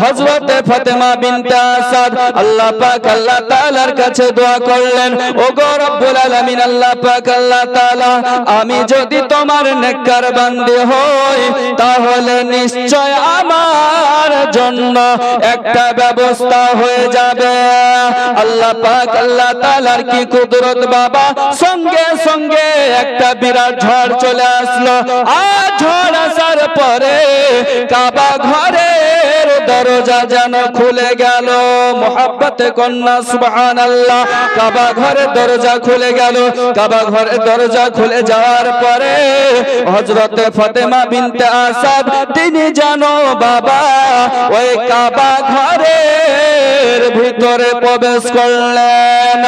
হযরতে ফাতেমা বিনতে আসাদ আল্লাহ পাক আল্লাহ তাআলার কাছে দোয়া করলেন, ওগো রব্বুল আলামিন, আল্লাহ পাক আল্লাহ তাআলা, আমি যদি তোমার নেককার বান্দী হই তাহলে নিশ্চয় আমার জন্য একটা ব্যবস্থা হয়ে যাবে। আল্লাহ পাক আল্লাহ তাআলার কি কুদরত বাবা, সঙ্গে সঙ্গে একটা বিরাট ঝড় চলে আসলো। আর ঝড় আসার পরে কাবা ঘরের দরজা যেন খুলে গেল। মুহাব্বতে কন্যা সুবহানাল্লাহ। কাবা ঘরের দরজা খুলে গেল। কাবা ঘরের দরজা খুলে যাওয়ার পরে হযরতে ফাতেমা বিনতে আসাদ তিনি জানো বাবা ওই কাবা ঘরের ভিতরে প্রবেশ করলেন।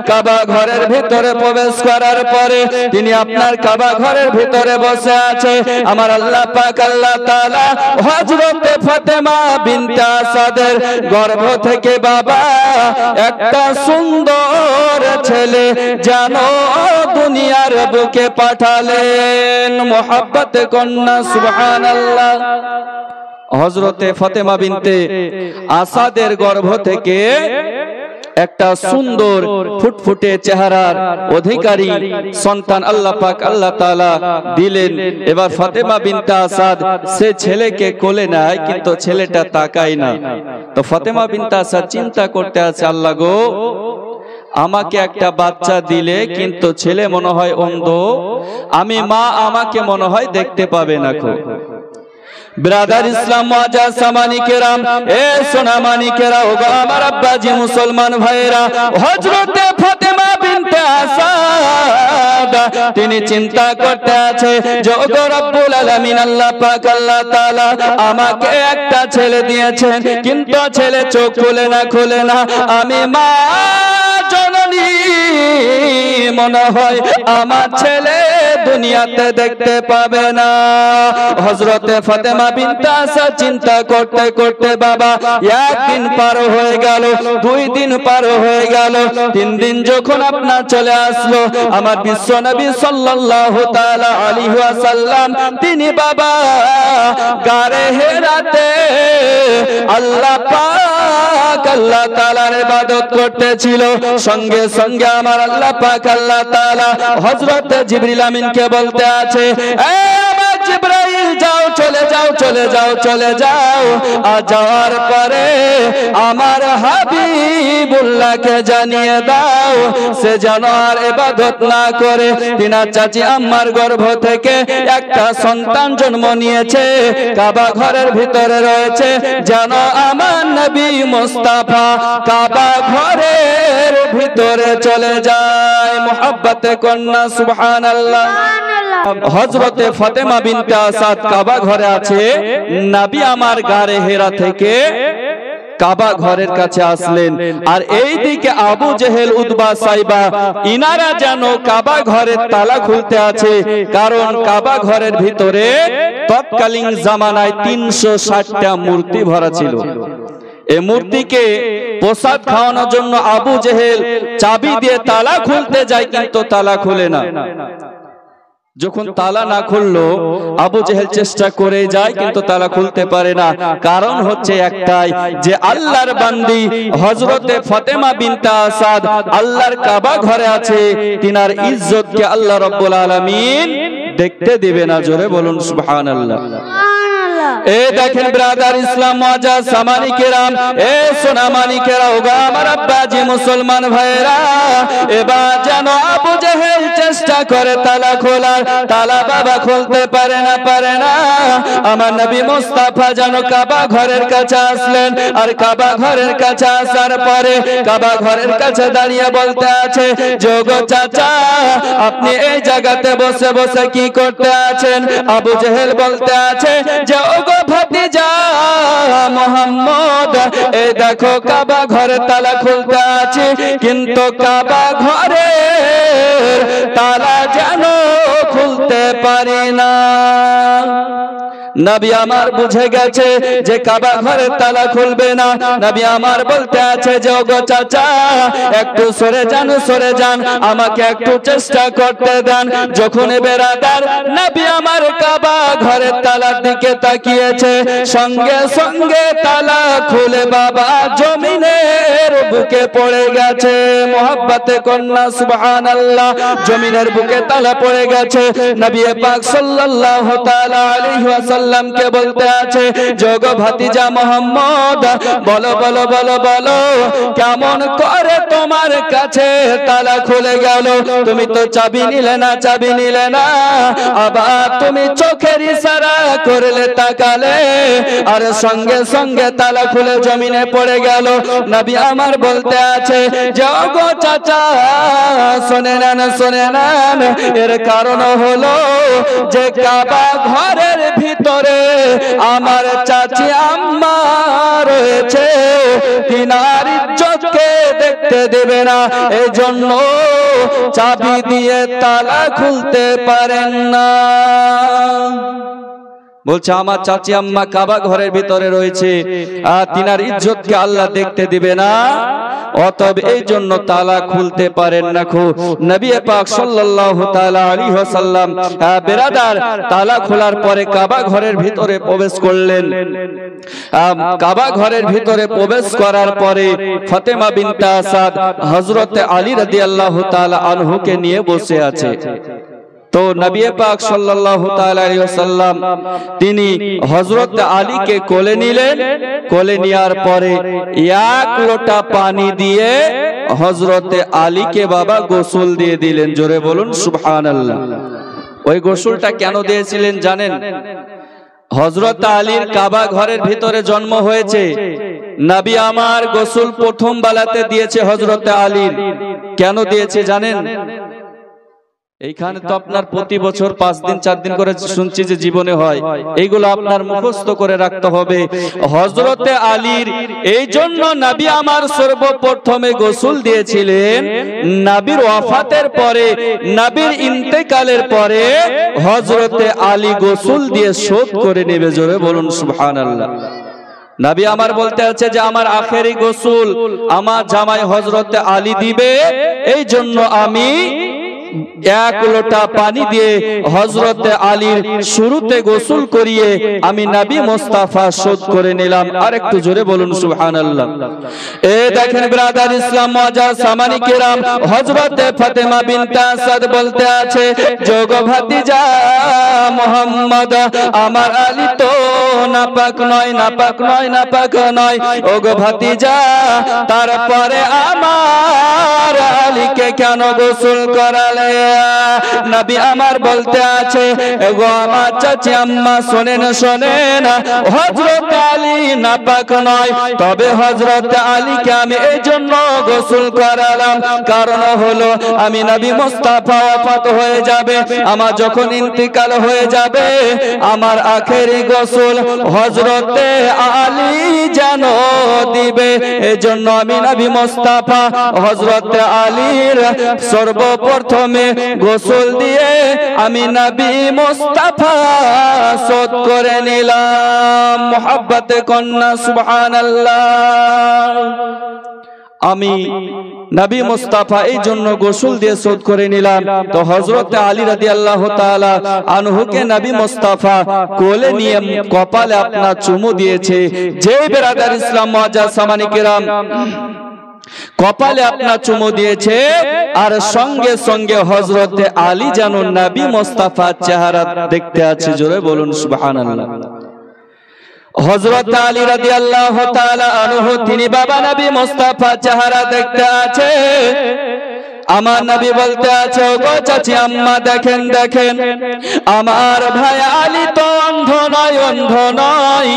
কাবা ঘরের ভিতরে প্রবেশ করার পরে তিনি আপনার কাবা ঘরের ভিতরে বসে আছে। আমার আল্লাহ পাক আল্লাহ তাআলা হযরতে ফাতেমা বিনতে আসাদের গর্ভ থেকে বাবা একটা সুন্দর ছেলে যেন দুনিয়ার বুকে পাঠালেন। মুহাব্বতে কন্যা সুবহানাল্লাহ। হযরতে ফাতেমা বিনতে আসাদের গর্ভ থেকে একটা সুন্দর ফুটফুটে চেহারার অধিকারী সন্তান আল্লাহ পাক আল্লাহ তাআলা দিলেন। এবার ফাতেমা বিনতে আসাদ সে ছেলেকে কোলে নেয়, কিন্তু ছেলেটা তাকায় না। তো ফাতেমা বিনতে আসাদ চিন্তা করতে আছে, আল্লাহ গো, আমাকে একটা বাচ্চা দিলে কিন্তু ছেলে মনে হয় অন্ধ, আমি মা আমাকে মনে হয় দেখতে পাবে না। ব্রাদার ইসলাম মুআজ্জাজ সামানি কেরাম, এ সোনা মানিকেরা, ও আমার আব্বাজি মুসলমান ভাইরা, হযরতে ফাতেমা বিনতে আসাদ তিনি চিন্তা করতে আছে যে ওগো রব্বুল আলামিন আল্লাহ পাক আল্লাহ তাআলা আমাকে একটা ছেলে দিয়েছেন, কিন্তু ছেলে চোখ খুলে না, আমি মা জননী মনে হয় আমার ছেলে দুনিয়াতে দেখতে পাবে না। হযরতে ফাতেমা বিনতে আসাদ চিন্তা করতে করতে বাবা একদিন পার হয়ে গেল, 2 দিন পার হয়ে গেল, 3 দিন যখন আপনার চলে আসলো, আমার বিশ্ব নবী সাল্লাল্লাহু তাআলা আলাইহি ওয়াসাল্লাম তিনি বাবা গারে হেরাতে আল্লাহ পাক আল্লাহ তাআলার ইবাদত করতেছিল। সঙ্গে সঙ্গে আমার আল্লাহ পাক আল্লাহ তাআলা হযরতে জিবরিল আমিনকে বলতে আছে, এ আমার জিবরাইল যাও, চলে যাও, চলে যাও, চলে যাও। আর যাওয়ার পরে আমার হাবিবুল্লাহকে জানিয়ে দাও সে যেন আর ইবাদত না করে। তিনার চাচি আম্মার গর্ভ থেকে একটা সন্তান জন্ম নিয়েছে, কাবা ঘরের ভিতরে রয়েছে, যেন আমার নবী মুস্তাফা কাবা ঘরের ভিতরে চলে যায়। মুহাব্বতে কন্যা সুবহানাল্লাহ। হযরতে ফাতেমা বিনতে আসাদ কাবা ঘরে আছে, নবী আমার গারে হেরা থেকে কাবা ঘরের কাছে আসলেন। আর এই দিকে আবু জেহেল, উতবা, সাইবা ইনারা যেন কাবা ঘরের তালা খুলতে আছে, কারণ কাবা ঘরের ভিতরে তৎকালীন জামানায় 360টা মূর্তি ভরা ছিল। এই মূর্তিকে প্রসাদ খাওয়ানোর জন্য আবু জেহেল চাবি দিয়ে তালা খুলতে যায়, কিন্তু তালা খুলে না। যখন তালা না খুললো আবু জেহেল চেষ্টা করে যায়, কিন্তু তালা খুলতে পারে না। কারণ হচ্ছে একটাই, যে আল্লাহর বান্দি হযরতে ফাতেমা বিনতে আসাদ আল্লাহর কাবা ঘরে আছে, তিনার ইজ্জতকে আল্লাহ রাব্বুল আলামিন দেখতে দিবে না। জোরে বলুন সুবহানাল্লাহ। এ দেখেন ব্রাদার ইসলাম মুআজ্জাজ সামানি কেরাম, এ সোনা মানিকেরা, ও আমার আব্বাজি মুসলমান ভাইরা, এবার যেন আবু জেহেল চেষ্টা করে তালা খোলার, তালা বাবা খুলতে পারে না। আমার নবী মুস্তাফা যেন কাবা ঘরের কাছে আসলেন। আর কাবা ঘরের কাছে আসার পরে কাবা ঘরের কাছে দাঁড়িয়ে বলতে আছে, যোগো চাচা আপনি এই জায়গাতে বসে বসে কি করতে আছেন? আবু জেহেল বলতে আছে যে ওগো ভাতিজা মুহাম্মদ, এই দেখো কাবা ঘরে তালা খুলতে আছে, কিন্তু কাবা ঘরে তালা যেন খুলতে পারি না। নবী আমার বুঝে গেছে যে কাবা ঘরের তালা খুলবে না। নবী আমার বলতে আছে যে ওগো চাচা একটু সরে যান, আমাকে একটু চেষ্টা করতে দেন। যখন বেরাদার নবী আমার কাবা ঘরের তালার দিকে তাকিয়েছে, সঙ্গে সঙ্গে তালা খুলে বাবা জমিনের বুকে পড়ে গেছে। মোহাব্বতে কন্যা সুবহানাল্লাহ, জমিনের বুকে তালা পড়ে গেছে। নবী পাক সাল্লাল্লাহু তাআলা আলাইহি ওয়াসাল্লামকে বলতে আছে যোগ ভাতিজা মোহাম্মদ বলো বলো বলো বলো কেমন করে তোমার কাছে তালা খুলে গেল? তুমি তো চাবি নিলে না, আবার তুমি চোখের ইশারা করলে, তাকালে, আর সঙ্গে সঙ্গে তালা খুলে জমিনে পড়ে গেল। নবী আমার বলতে আছে যে ওগো চাচা শুনে নেন, এর কারণ হলো যে কাবা ঘরের ভিতরে আমার চাচি আম্মা রয়েছে, তিনার ইজ্জতকে দেখতে দেবে না, এই জন্য চাবি দিয়ে তালা খুলতে পারেন না। বলছে আমার চাচি আম্মা কাবা ঘরের ভিতরে রয়েছে, আর তিনার ইজ্জতকে আল্লাহ দেখতে দিবে না, অতএব এই জন্য তালা খুলতে পারেন না। নবী পাক সাল্লাল্লাহু তাআলা আলাইহি ওয়াসাল্লাম বেরাদার তালা খোলার পরে কাবা ঘরের ভিতরে প্রবেশ করলেন। কাবা ঘরের ভিতরে প্রবেশ করার পরে ফাতেমা বিনতে আসাদ হযরত আলী রাদিয়াল্লাহু তাআলা আনহুকে নিয়ে বসে আছে। তো নবী পাক সাল্লাল্লাহু তাআলা আলাইহি ওয়াসাল্লাম তিনি হযরত আলীকে কোলে নিলেন। কোলে নেওয়ার পরে এক লোটা পানি দিয়ে হযরত আলীকে বাবা গোসল দিয়ে দিলেন। জোরে বলুন সুবহানাল্লাহ। ওই গোসলটা কেন দিয়েছিলেন জানেন? হযরত আলীর কাবা ঘরের ভিতরে জন্ম হয়েছে, নবী আমার গোসল প্রথম বেলাতে দিয়েছে হযরত আলীর। কেন দিয়েছে জানেন? এইখানে তো আপনার প্রতি বছর 5 দিন 4 দিন করে শুনছি যে জীবনে হয়, এইগুলো আপনার মুখস্থ করে রাখতে হবে। হযরতে আলীর এই জন্য নবী আমার সর্বপ্রথমে গোসল দিয়েছিলেন। নবীর ওয়াফাতের পরে, নবীর ইন্তেকালের পরে হযরতে আলী গোসল দিয়ে শোধ করে নেবে। জোরে বলুন সুবহানাল্লাহ। নবী আমার বলতে আছে যে আমার আখেরি গোসল আমার জামাই হযরতে আলী দিবে, এই জন্য আমি এক লোটা পানি দিয়ে হযরতে আলীর শুরুতে গোসল করিয়ে আমি নবী মুস্তাফা শোধ করে নিলাম। আর একটু জোরে বলুন সুবহানাল্লাহ। এই দেখেন ব্রাদার ইসলাম মুআজ্জাজ সামানি কিরাম, হযরতে ফাতেমা বিনতে আসাদ বলতে আছে যোগ ভাতিজা মুহাম্মদ আমার আলী তো নাপাক নয়, ওগো ভাতিজা তারপরে আমার আলীকে কেন গোসল করালে? নবী আমার বলতে আছে গো আমার চাচি আম্মা শোনেন, হযরত আলী নাপাক নয়, তবে হযরত আলীকে আমি এই জন্য গোসল করালাম, কারণ হলো আমি নবী মুস্তাফা ওয়াফাত হয়ে যাবে, আমার যখন ইন্তিকাল হয়ে যাবে আমার আখেরি গোসল হযরত আলী যেন দিবে, এই জন্য আমি নবী মুস্তাফা হযরত আলীর সর্বপ্রথম গোসল দিয়ে আমি নবী মুস্তাফা শোধ করে নিলাম। মুহাব্বতে কন্যা সুবহানাল্লাহ। আমি নবী মুস্তাফা এই জন্য গোসল দিয়ে শোধ করে নিলাম। তো হযরত আলী রাদিয়াল্লাহু তাআলা আনহুকে নবী মুস্তাফা কোলে নিয়ে কপালে আপনার চুমু দিয়েছে। যে বেরাদার ইসলাম মুআজ্জাজ সামানি কিরাম কপালে আপনার চুমু দিয়েছে, আর সঙ্গে সঙ্গে হযরতে আলী যেন নবী মুস্তাফার চেহারা দেখতে আছে। জোরে বলুন সুবহানাল্লাহ। হযরত আলী রাদিয়াল্লাহু তাআলা আনহু তিনি বাবা নবী মুস্তাফার চেহারা দেখতে আছে। আমার নবী বলতে আছে ওগো চাচি আম্মা দেখেন আমার ভাই আলী তো অন্ধ নয়,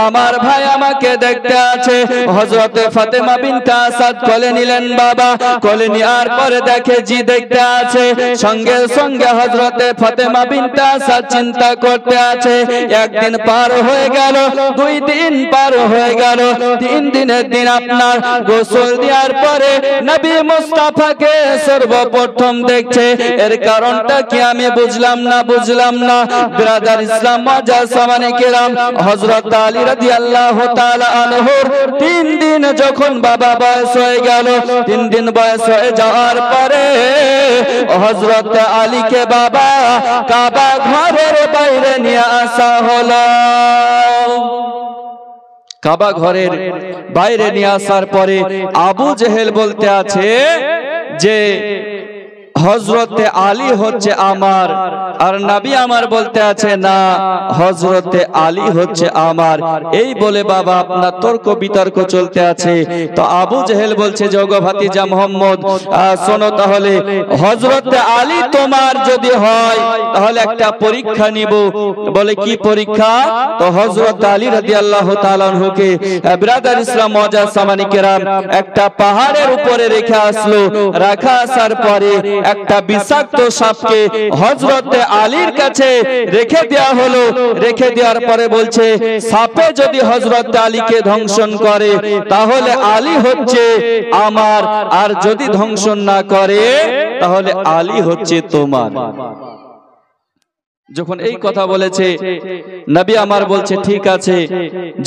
আমার ভাই আমাকে দেখতে আছে। হযরতে ফাতেমা বিনতে আসাদ কোলে নিলেন বাবা, কোলে নেওয়ার পরে দেখে জি দেখতে আছে। সঙ্গে সঙ্গে হযরতে ফাতেমা বিনতে আসাদ চিন্তা করতে আছে, একদিন পার হয়ে গেল, 2 দিন পার হয়ে গেল, 3 দিনের দিন আপনার গোসল দেওয়ার পরে নবী মুস্তাফাকে সর্বপ্রথম দেখছে, এর কারণটা কি আমি বুঝলাম না ব্রাদার ইসলাম মুআজ্জাজ সামানে কেরাম, হযরত আলী রাদিয়াল্লাহু তাআলা আনহুর 3 দিন যখন বাবা বয়স হয়ে গেল, 3 দিন বয়স হয়ে যাওয়ার পরে হযরত আলীকে বাবা কাবা ঘরের বাইরে নিয়ে আসা হলো। কাবা ঘরের বাইরে নিয়ে আসার পরে আবু জেহেল বলতে আছে যে হযরতে আলী হচ্ছে আমার, আর নবী আমার বলতে আছে না হযরতে আলী হচ্ছে আমার। এই বলে বাবা আপনার তর্ক বিতর্ক চলতে আছে। তো আবু জেহেল বলছে যে ওগো ভাতিজা মুহাম্মদ, শোনো তাহলে হযরতে আলী তোমার যদি হয় তাহলে একটা পরীক্ষা নিব। বলে কি পরীক্ষা? তো হযরত আলী রাদিয়াল্লাহু তাআলা আনহুকে ব্রাদার ইসলাম মুআজ্জাজ সামানি কেরাম একটা পাহাড়ের উপরে রেখে আসলো। রাখা আসার পরে একটা বিষাক্ত সাপকে হযরতে আলীর কাছে রেখে দেওয়া হলো। রেখে দেওয়ার পরে বলছে সাপে যদি হযরতে আলীকে ধ্বংসন করে তাহলে আলী হচ্ছে আমার, আর যদি ধ্বংসন না করে তাহলে আলী হচ্ছে তোমার। যখন এই কথা বলেছে নবী আমার বলছে ঠিক আছে,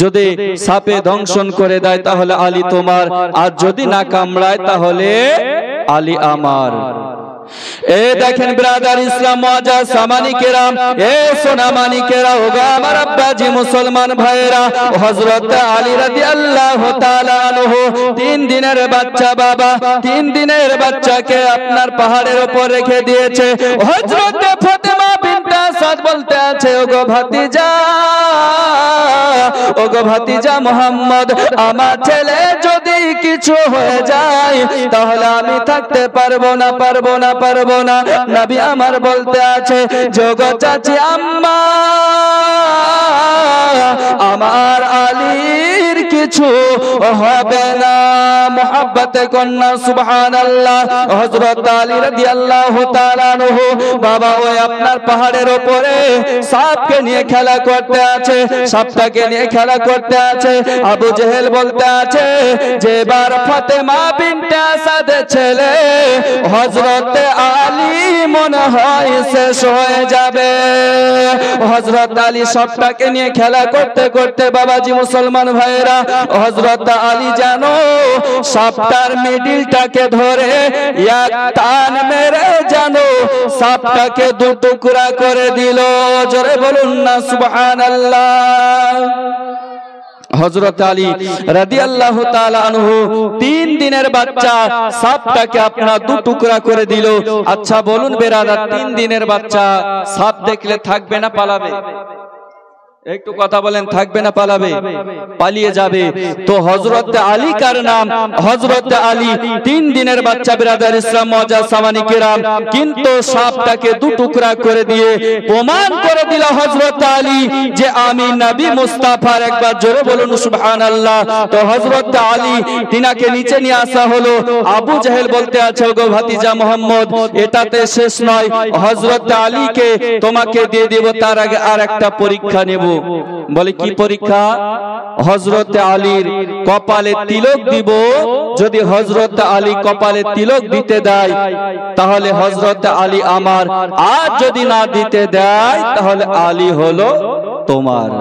যদি সাপে ধ্বংসন করে দেয় তাহলে আলী তোমার, আর যদি না কামড়ায় তাহলে আলী আমার। এ দেখেন ব্রাদার ইসলাম মুআজ্জাজ সামানি কেরাম, এ সোনামানি কেরা, ওগো আমার আব্বাজি মুসলমান ভাইরা, হযরত আলী রাদিয়াল্লাহু তাআলা আনহু 3 দিনের বাচ্চা বাবা, 3 দিনের বাচ্চাকে আপনার পাহাড়ের উপর রেখে দিয়েছে। হযরত ফাতেমা বিনতে আসাদ বলতে আছে ওগো ভাতিজা, ওগো ভাতিজা মুহাম্মদ, আমার ছেলে যদি কিছু হয়ে যায় তাহলে আমি থাকতে পারবো না। নবী আমার বলতে আছে যোগো চাচি আম্মা, আমার আলীর কিছু হবে না। মুহাব্বতে কন্যা সুবহানাল্লাহ। হযরত আলী রাদিয়াল্লাহু তাআলা আনহু বাবা ওই আপনার পাহাড়ের উপরে সাপকে নিয়ে খেলা করতে আছে, সাপটাকে নিয়ে খেলা করতে আছে। আবু জেহেল বলতে আছে যে এবার ফাতেমা বিনতে আসাদের ছেলে হযরত আলী মনে হয় শেষ হয়ে যাবে। হযরত আলী সাপটাকে নিয়ে খেলা করতে করতে বাবাজি মুসলমান ভাইরা, হযরত আলী জানো সাপটার মিডিলটাকে ধরে এক টান মেরে জানো সাপটাকে 2 টুকরা করে দিল। জোরে বলুন না সুবহানাল্লাহ। হযরত আলী রাদিয়াল্লাহু তাআলা আনহু 3 দিনের বাচ্চা সাপটাকে আপনার 2 টুকরা করে দিল। আচ্ছা বলুন বেরাদার, 3 দিনের বাচ্চা সাপ দেখলে থাকবে না পালাবে? একটু কথা বলেন, থাকবে না পালাবে? পালিয়ে যাবে। তো হযরত আলী কার নাম? হযরত আলী 3 দিনের বাচ্চা ব্রাদার ইসলাম মুআজ্জাজ সামানি কেরাম, কিন্তু সাপটাকে 2 টুকরা করে দিয়ে প্রমাণ করে দিল হযরত আলী যে আমি নবী মুস্তাফার। একবার জোরে বলুন সুবহানাল্লাহ। তো হযরত আলী তিনাকে নিচে নিয়ে আসা হলো। আবু জেহেল বলতে আছে ওগো ভাতিজা মুহাম্মদ, এটাতে শেষ নয়, হযরত আলীকে তোমাকে দিয়ে দেব, তার আগে আর একটা পরীক্ষা নেব। বলে কি পরীক্ষা? হযরত আলীর কপালে তিলক দিব। যদি হযরত আলী কপালে তিলক দিতে দেয় তাহলে হযরত আলী আমার, আর যদি না দিতে দেয় তাহলে আলী হলো তোমার।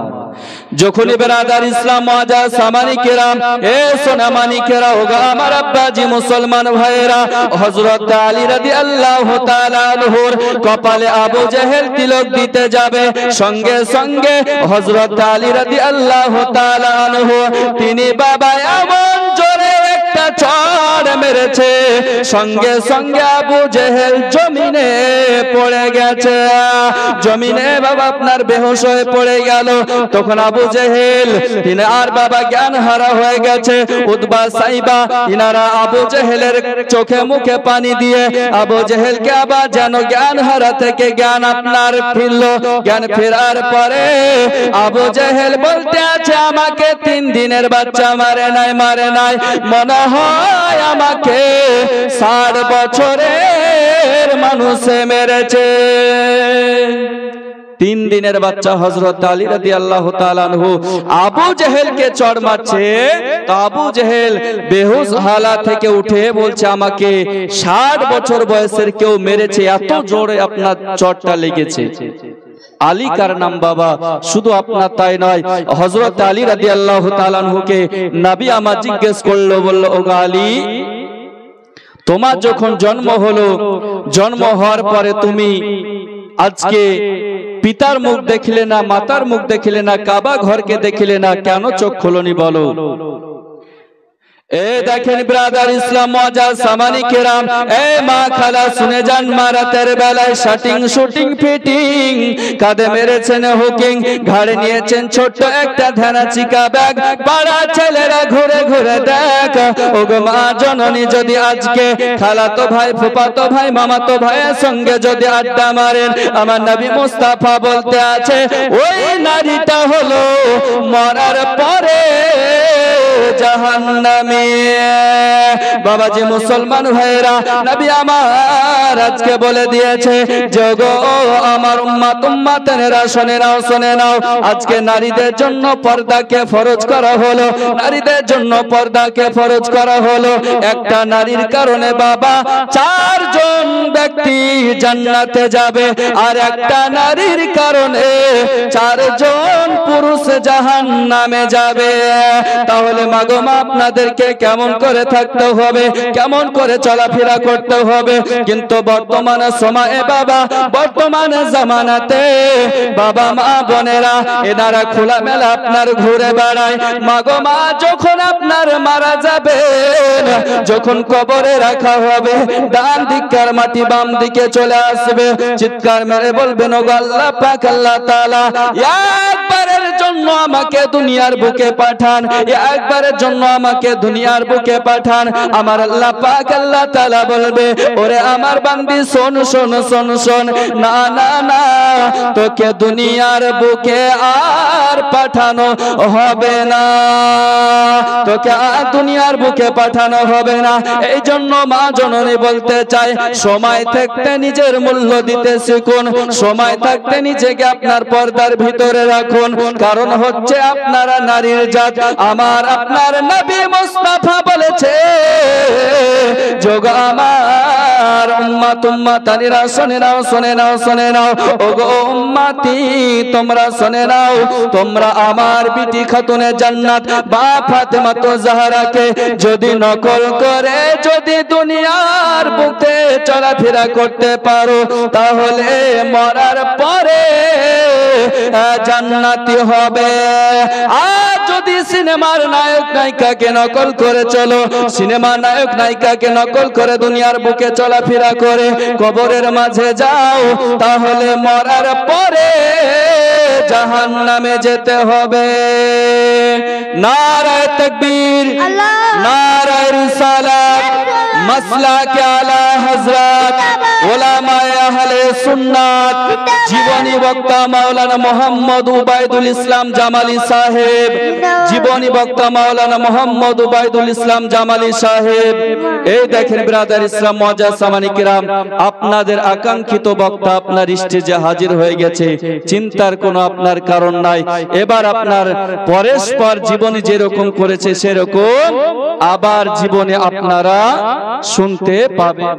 যখনই বেরাদার ইসলাম মুআজ্জাজ সামানি কেরাম, এ সোনামানি কেরা, ওগো আমার আব্বাজি মুসলমান ভাইরা, হযরত আলী রাদিয়াল্লাহু তাআলা আনহুর কপালে আবু জেহেল তিলক দিতে যাবে, সঙ্গে সঙ্গে হযরত আলী রাদিয়াল্লাহু তাআলা আনহু তিনি বাবা এমন জোরে একটা চড় মেরেছে, সঙ্গে সঙ্গে আবু জেহেল জমিনে পড়ে গেছে। জমিনে বাবা আপনার বেহুশ হয়ে পড়ে গেল। তখন আবু জেহেল তিনি আর বাবা জ্ঞান হারা হয়ে গেছে। উতবা সাইবা ইনারা আবু জেহেলের চোখে মুখে পানি দিয়ে আবু জেহেলকে আবার যেন জ্ঞান হারা থেকে জ্ঞান আপনার ফিরল। জ্ঞান ফেরার পরে আবু জেহেল বলতে আছে আমাকে 3 দিনের বাচ্চা মারে নাই, মনে হয় আমাকে 60 বছরের মানুষে মেরেছে। 3 দিনের বাচ্চা হযরত আলী রাদিয়াল্লাহু তাআলা আনহু আবু জেহেলকে চড় মারছে। তো আবু জেহেল বেহুশ হালাত থেকে উঠে বলছে, আমাকে 60 বছর বয়সের কেউ মেরেছে, এত জোরে আপনার চড়টা লেগেছে। আলী কার নাম বাবা? শুধু আপনার তাই নয়, হযরত আলী রাদিয়াল্লাহু তাআলা আনহুকে নবী আমার জিজ্ঞেস করলো, বলল, ওগো আলী, তোমার যখন জন্ম হলো, জন্ম হওয়ার পরে তুমি আজকে পিতার মুখ দেখলে না, মাতার মুখ দেখলে না, কাবা ঘরকে দেখলে না, কেন চোখ খোলনি বলো? দেখেন ব্রাদার ইসলাম মজাজ সামানি কেরাম, মা খালা শুনে যান, মারাতের বেলায় শাটিং শুটিং ফিটিং, কাঁধে মেরেছেন হুকিং, ঘাড়ে নিয়েছেন ছোট্ট একটা ধ্যানা চিকা ব্যাগ, পাড়া ছেলেরা ঘুরে ঘুরে দেখ। ওগো মা জননী, যদি আজকে খালাতো ভাই, ফুফাতো ভাই, মামাতো ভাইয়ের সঙ্গে যদি আড্ডা মারেন, আমার নবী মুস্তাফা বলতে আছে, ওই নারীটা হলো মরার পরে জাহান্নামী। বাবাজি মুসলমান ভাইরা, নবী আমার আজকে বলে দিয়েছে, যোগো আমার উম্মতেরা শুনে নাও, শুনে নাও, আজকে নারীদের জন্য পর্দাকে ফরজ করা হলো, নারীদের জন্য পর্দাকে ফরজ করা হলো। একটা নারীর কারণে বাবা 4 জন ব্যক্তি জান্নাতে যাবে, আর একটা নারীর কারণে 4 জন পুরুষ জাহান্নামে যাবে। তাহলে মাগো মা, আপনাদেরকে কেমন করে থাকতে হবে, কেমন করে চলাফেরা করতে হবে। কিন্তু বর্তমান সময়ে বাবা, বর্তমান জামানাতে বাবা মা বোনেরা এনারা খোলামেলা আপনার ঘুরে বেড়ায়। মাগো মা, যখন আপনার মারা যাবেন, যখন কবরে রাখা হবে, ডান দিকের মাটি বাম দিকে চলে আসবে, চিৎকার মেরে বলবেন, ওগো আল্লাহ পাক, আল্লাহ তাআলা একবারের জন্য আমাকে দুনিয়ার বুকে পাঠান, একবারের জন্য আমাকে দুনিয়ার বুকে পাঠান। আমার আল্লাহ পাক আল্লাহ তাআলা বলবে, ওরে আমার বান্দি শোন শোন শোন শোন, না না না, তোকে দুনিয়ার বুকে আর পাঠানো হবে না, তোকে আর দুনিয়ার বুকে পাঠানো হবে না। এই জন্য মা জননী বলতে চাই, সময় থাকতে নিজের মূল্য দিতে শিখুন, সময় থাকতে নিজেকে আপনার পর্দার ভিতরে রাখুন। কারণ হচ্ছে আপনারা নারীর জাত। আমার আপনার নবী মুস্তাফা বলেছে, যোগ আমার উম্মতানিরা শুনে নাও, শুনে নাও, শুনে নাও, ওগো উম্মতি তোমরা শুনে নাও, তোমরা আমার বিটি খাতুনে জান্নাত বা ফাতেমা তো জাহরাকে যদি নকল করে যদি দুনিয়ার বুকে চলাফেরা করতে পারো, তাহলে মরার পরে জান্নাতি হবে। আর যদি সিনেমার নায়ক নায়িকাকে নকল করে চলো, সিনেমা নায়ক নায়িকাকে নকল করে দুনিয়ার বুকে চলাফেরা করে কবরের মাঝে যাও, তাহলে মরার পরে জাহান্নামে যেতে হবে। নারায়ে তাকবীর, নারায়ে রিসালাত, মাসলাকে আলা হযরত উলামায়ে আহলে সুন্নাত, জীবনী বক্তা মাওলানা মোহাম্মদ উবাইদুল ইসলাম জামালি সাহেব, জীবনী বক্তা মাওলানা মোহাম্মদ উবাইদুল ইসলাম জামালি সাহেব। এই দেখেন ব্রাদার ইসলাম মজা সামানি কিরাম, আপনাদের আকাঙ্ক্ষিত বক্তা আপনার স্টেজে হাজির হয়ে গেছে, চিন্তার কোনো আপনার কারণ নাই। এবার আপনার পরস্পর জীবনী যেরকম করেছে সেরকম আবার জীবনে আপনারা শুনতে পাবেন।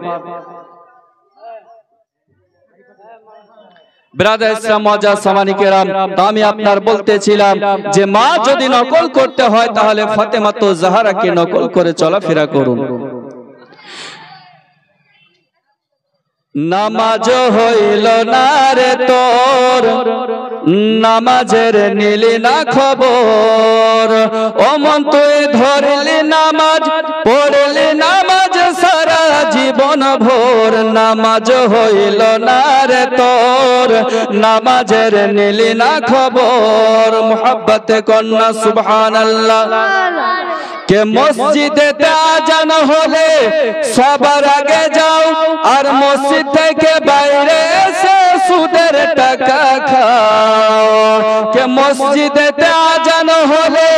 ব্রাদার ইসলাম মজা সামানি কেরাম, আমি আপনার বলতেছিলাম যে মা যদি নকল করতে হয়, তাহলে ফাতেমা তো জাহরাকে নকল করে চলাফেরা করুন। নামাজ হইল না রে তোর, নামাজের নিলি না খবর, ও মন তুই ধরলি নামাজ, পড়লি নামাজ সারা জীবন ভোর, নামাজ হইল না রে তোর, নামাজের নিলি না খবর। মুহাব্বতে কন্যা সুবহানাল্লাহ। কে মসজিদে আজান হলে সবার আগে যাও, আর মসজিদ থেকে বাইরে এসে সুদের টাকা খাও। কে মসজিদে আজান হলে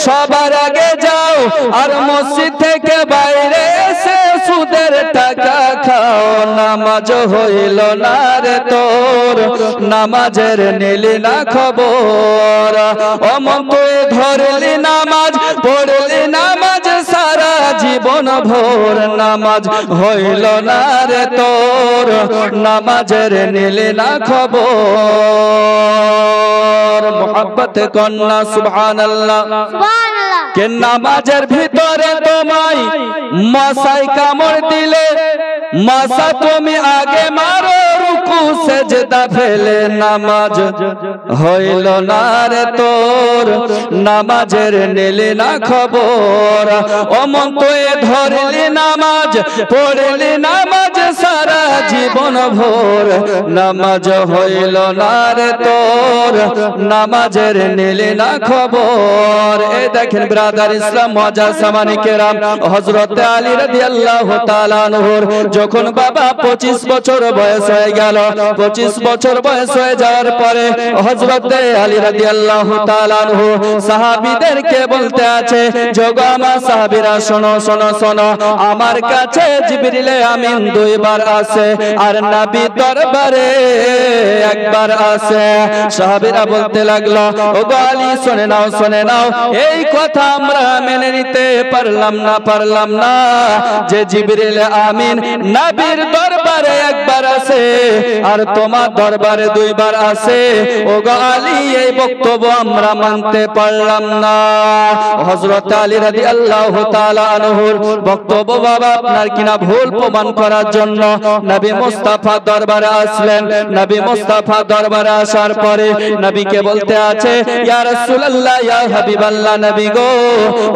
সবার আগে যাও, আর মসজিদ থেকে বাইরে এসে সুদের টাকা খাও নামাজ হইল না রে তোর নামাজের নিলি না খবর অমন তুই ধরলি নামাজ পড়লি নামাজ সারা জীবন ভোর নামাজ হইল না রে তোর নামাজের নিলি না খবর মোহাব্বত কন্যা সুবহানাল্লাহ কে নামাজের ভিতরে তোমায় মশাই কামড় দিলে মাসা তুমি আগে মারো রুকু সেজদা ফেলে নামাজ হইল না রে তোর নামাজের নিলি না খবর অমন তুই ধরলি নামাজ পড়লি নামাজ সারা জীবন ভোর নামাজ হইল না রে তোর নামাজের নিলি না খবর। এই দেখেন ব্রাদার ইসলাম মুআজ্জাজ সামানি কেরাম হযরত আলী রাদিয়াল্লাহু তাআলা আনহুর যখন বাবা 25 বছর বয়স হয়ে গেল 25 বছর বয়স হয়ে যাওয়ার পরে হযরত আলী রাদিয়াল্লাহু তাআলা আনহু সাহাবীদেরকে বলতে আছে যোগো আমার সাহাবীরা শোনো শোনো শোনো আমার কাছে জিবরিল আমিন দুইবার আসে আর নবী দরবারে একবার আসে। সাহাবীরা বলতে লাগলো ওগো আলী শুনে নাও এই কথা আমরা মেনে নিতে পারলাম না যে জিবরিল আমিন নবীর দরবারে একবার আসে আর তোমার দরবারে দুইবার আসে ওগো আলী এই বক্তব্য আমরা মানতে পারলাম না। হযরত আলী রাদিয়াল্লাহু তাআলা আনহুর বক্তব্য বাবা আপনার কিনা ভুল প্রমাণ করার জন্য নবী মুস্তাফা দরবারে আসলেন। নবী মুস্তাফা দরবারে আসার পরে নবীকে বলতে আছে ইয়া রাসূলুল্লাহ ইয়া হাবিবাল্লাহ নবী গো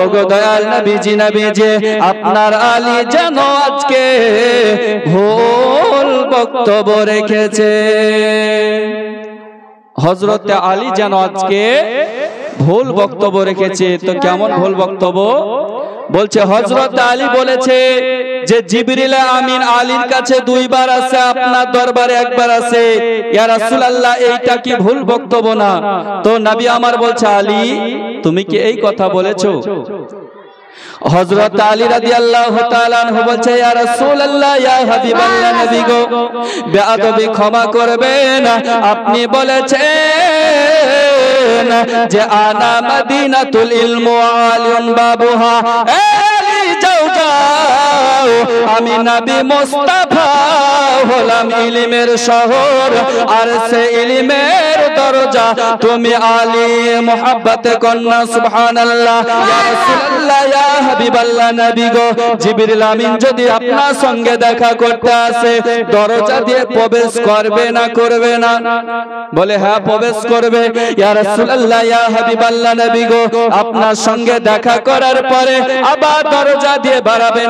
ওগো দয়াল নবীজি আপনার আলী যেন আজকে ভুল বক্তব্য রেখেছে হযরত আলী যেন আজকে ভুল বক্তব্য রেখেছে। তো কেমন ভুল বক্তব্য বলছে হযরত আলী বলেছে যে জিবরিল আমিন আলীর কাছে দুইবার আছে আপনার দরবারে একবার আছে ইয়া রাসূলুল্লাহ এইটা কি ভুল বক্তব্য না? তো নবী আমার বলছে আলী তুমি কি এই কথা বলেছো? হযরত আলী রাদিয়াল্লাহু তাআলা আনহু বলছে ইয়া রাসূলুল্লাহ ইয়া হাবিবাল্লাহ নবী গো বেয়াদবি ক্ষমা করবেন আপনি বলেছেন যে আনা মদিনাতুল ইলম আলিন বাবুহা আমি নবী মুস্তাফা হলাম ইলমের শহর আর সে ইলমের দরজা তুমি আলী মুহাব্বত কন্যা সুবহানাল্লাহ ইয়া রাসূলুল্লাহ ইয়া হাবিবাল্লাহ নবী গো জিবরিল আমিন যদি আপনার সঙ্গে দেখা করতে আসে দরজা দিয়ে প্রবেশ করবে না করবে না? বলে হ্যাঁ প্রবেশ করবে। ইয়া রাসূলুল্লাহ ইয়া হাবিবাল্লাহ নবী গো আপনার সঙ্গে দেখা করার পরে আবার দরজা দিয়ে বাড়াবে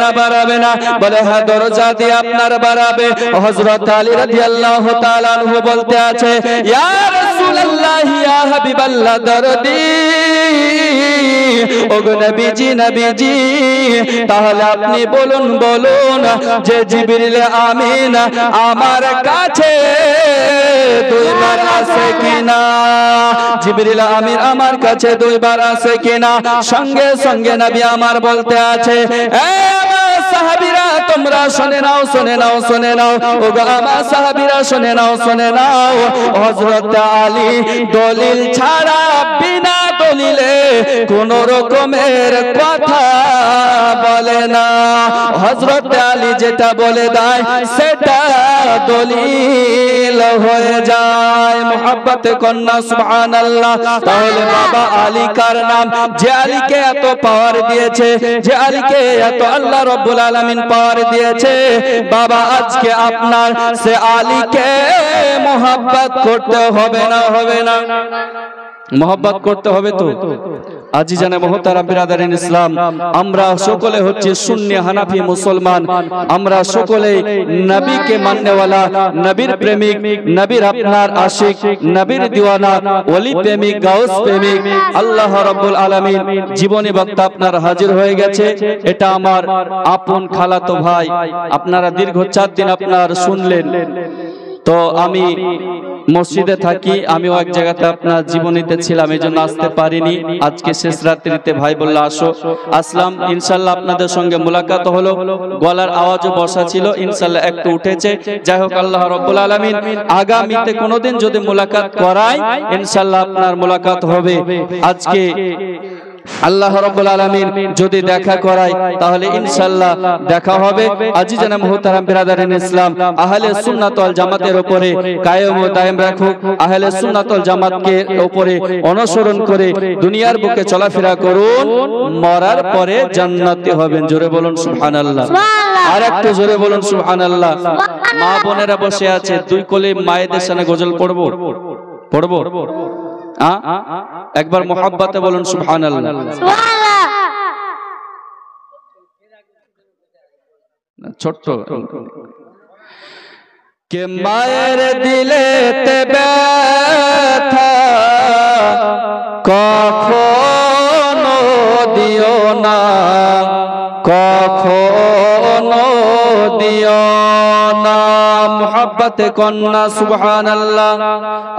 না? বলে হ্যাঁ দরজা দিয়ে আপনার বাড়াবে। হযরত আলী রাদিয়াল্লাহু তাআলা আনহু বলতে আছে ইয়া রাসূলুল্লাহ ইয়া হাবিবাল্লাহ দরদি ওগো নবীজি তাহলে আপনি বলুন যে জিবরিল আমিন আমার কাছে দুইবার আসে কিনা? জিবরিল আমিন আমার কাছে দুইবার আসে কিনা? সঙ্গে সঙ্গে নবী আমার বলতে আছে সাহাবীরা তোমরা শুনে নাও ওগো আমার সাহাবীরা শুনে নাও হযরত আলী দলিল ছাড়া বিনা দলিলে কোন রকমের কথা বলে না। হযরত আলী যেটা বলে দেয় সেটা দলিল হয়ে যায়। মুহাব্বত কন্যা সুবহানাল্লাহ। তাহলে বাবা আলী কার নাম? যে আলীকে এত পাওয়ার দিয়েছে, যে আলীকে এত আল্লাহ রাব্বুল আলামিন পাওয়ার দিয়েছে, বাবা আজকে আপনার সে আলীকে মুহাব্বত করতে হবে না? मोहब्बत करते হবে তো। আজিজানে মোহতারাম বিরাদারিন ইসলাম, আমরা সকলে হচ্ছে সুন্নি হানাফি মুসলমান, আমরা সকলে নবীকে মাননেওয়ালা, নবীর প্রেমিক, নবীর আপনার আশিক, নবীর দিওয়ানা, ওলি প্রেমিক, গাউস প্রেমিক। আল্লাহ রাব্বুল আলামিন জীবনী বক্তা আপনার হাজির হয়ে গেছে। এটা আমার আপন খালাতো ভাই, আপনারা দীর্ঘ 4 দিন আপনার শুনলেন। তো আমি মসজিদে থাকি, আমিও এক জায়গাতে আপনার জীবনীতে ছিলাম, এই জন্য আসতে পারিনি। আজকে শেষ রাত্রিতে ভাই বলল আসো, আসলাম। ইনশাল্লাহ আপনাদের সঙ্গে মোলাকাত হলো, গলার আওয়াজও বসা ছিল, ইনশাল্লাহ একটু উঠেছে। যাই হোক, আল্লাহ রাব্বুল আলামিন আগামীতে কোনোদিন যদি মোলাকাত করায়, ইনশাল্লাহ আপনার মোলাকাত হবে। আজকে আল্লাহ রাব্বুল আলামিন যদি দেখা করায় তাহলে ইনশাআল্লাহ দেখা হবে। আজিজানা মুহতারাম বিরাদারিন ইসলাম, আহলে সুন্নাত ওয়াল জামাতের উপরে কায়েম ও দায়েম রাখুক। আহলে সুন্নাত ওয়াল জামাতকে উপরে অনুসরণ করে দুনিয়ার বুকে চলাফেরা করুন, মরার পরে জান্নাতি হবেন। জোরে বলুন সুবহানাল্লাহ, আর একটু জোরে বলুন সুবহানাল্লাহ। মা বোনেরা বসে আছে, দুই কোলে মায়েদের সামনে গজল পড়বো, একবার মোহাব্বতে বলুন সুবহানাল্লাহ। ছোট্ট কে মায়ের দিলেতে ব্যথা কখনো দিও না, কখনো দিও না। মোহাব্বতে কন্যা সুবহানাল্লাহ,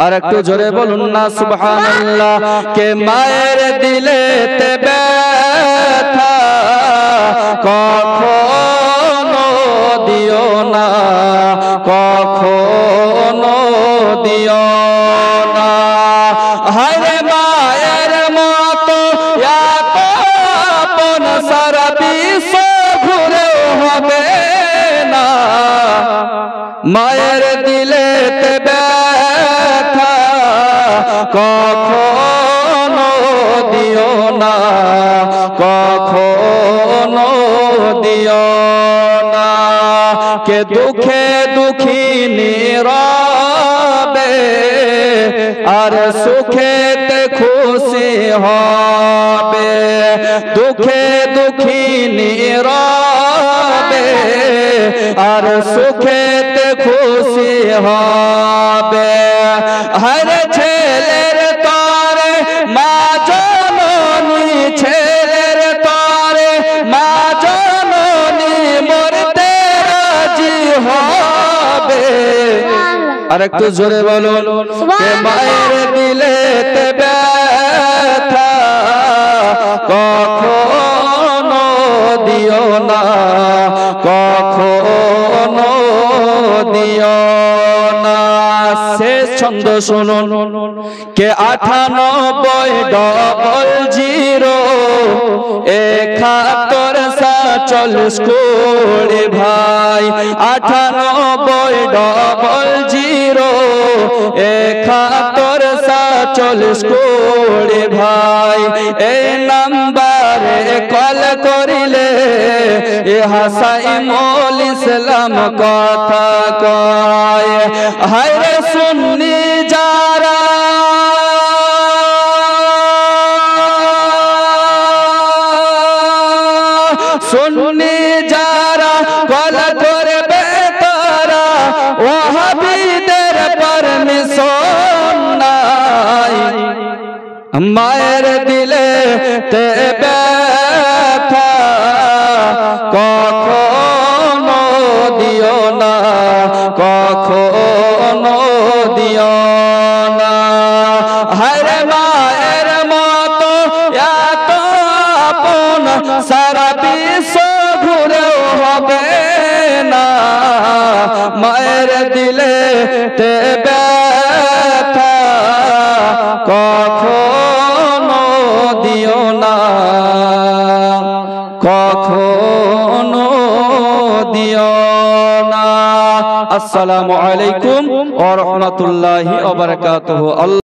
আর একটু জোরে বলুন না সুবহানাল্লাহ। কে মায়ের দিলেতে ব্যথা কখনো দিও না, কখনো দিও না। হায়রে মায়ের মতো এত আপন সারা বিশ্ব ঘুরেও হবে না। মায়ের দিলেতে ব্যথা কখনো দিও না, কখনো দিও না। কে দুঃখে দুঃখিনী রবে আর সুখেতে খুশি হবে। দুঃখে দুঃখিনী রবে আর সুখেতে খুশি হবে। হর ছেলের তরে মা জননী, ছেলের তরে মা জননী মরতে রাজি হবে। আর একটু জোরে বলুন, কে মায়ের দিলেতে ব্যথা কখনো দিও না, কখনো দিও না। শেষ ছন্দ শুনুন, কে 98 ডবল 0 71 কোড়ে ভাই। 98 ডবল 0 71 কোড়ে ভাই। এই নাম্বারে কল করিলে এ হাসাইমুল ইসলাম কথা কয়। হায়রে সুন্নি যারা সুন্নি যারা কল করবে তারা ওয়াহাবিদের পারমিশন নাই। মায়ের দিলে তে ব্যথা কখনো দিও না, কখনো দিও না। হায়রে মায়ের মতো এত আপন সারা বিশ্ব ঘুরেও হবে না। মায়ের দিলে তে ব্যথা কখনো দিও না, কখনো দিও না। আসসালামু আলাইকুম ওয়া রাহমাতুল্লাহি ওয়া বারাকাতুহু।